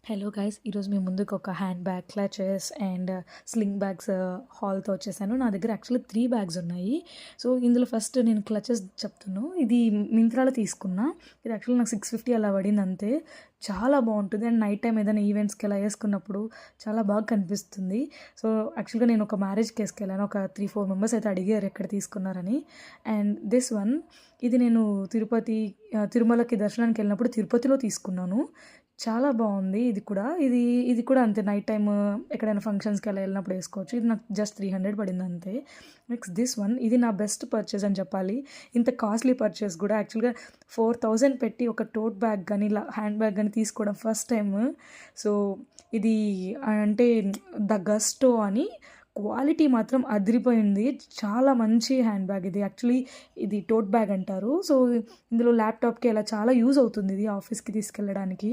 Hello guys, ఈరోజు మీ ముందుకు ఒక hand bag, clutches and sling bags హాల్తో వచ్చేసాను. నా దగ్గర యాక్చువల్లీ 3 బ్యాగ్స్ ఉన్నాయి. సో ఇందులో ఫస్ట్ నేను క్లచెస్ చెప్తాను. ఇది మింత్రాలో తీసుకున్నా. ఇది యాక్చువల్లీ నాకు 650 అలా పడింది అంతే. చాలా బాగుంటుంది అండ్ నైట్ టైం ఏదైనా ఈవెంట్స్కి అలా వేసుకున్నప్పుడు చాలా బాగా కనిపిస్తుంది. సో యాక్చువల్గా నేను ఒక మ్యారేజ్కి వేసుకెళ్ళాను. ఒక 3-4 మెంబర్స్ అయితే అడిగారు ఎక్కడ తీసుకున్నారని. అండ్ దిస్ వన్, ఇది నేను తిరుమలకి దర్శనానికి వెళ్ళినప్పుడు తిరుపతిలో తీసుకున్నాను. చాలా బాగుంది. ఇది కూడా అంతే. నైట్ టైమ్ ఎక్కడైనా ఫంక్షన్స్కి అలా వెళ్ళినప్పుడు వేసుకోవచ్చు. ఇది నాకు జస్ట్ 300 పడింది అంతే. నెక్స్ట్ దిస్ వన్, ఇది నా బెస్ట్ పర్చేస్ అని చెప్పాలి. ఇంత కాస్ట్లీ పర్చేస్ కూడా యాక్చువల్గా 4000 పెట్టి ఒక టోట్ బ్యాగ్ కానీ ఇలా హ్యాండ్ బ్యాగ్ కానీ తీసుకోవడం ఫస్ట్ టైం. సో ఇది అంటే ద గస్టో అని, క్వాలిటీ మాత్రం అదిరిపోయింది. చాలా మంచి హ్యాండ్ బ్యాగ్ ఇది. యాక్చువల్లీ ఇది టోట్ బ్యాగ్ అంటారు. సో ఇందులో ల్యాప్టాప్కి అలా చాలా యూజ్ అవుతుంది. ఇది ఆఫీస్కి తీసుకెళ్ళడానికి.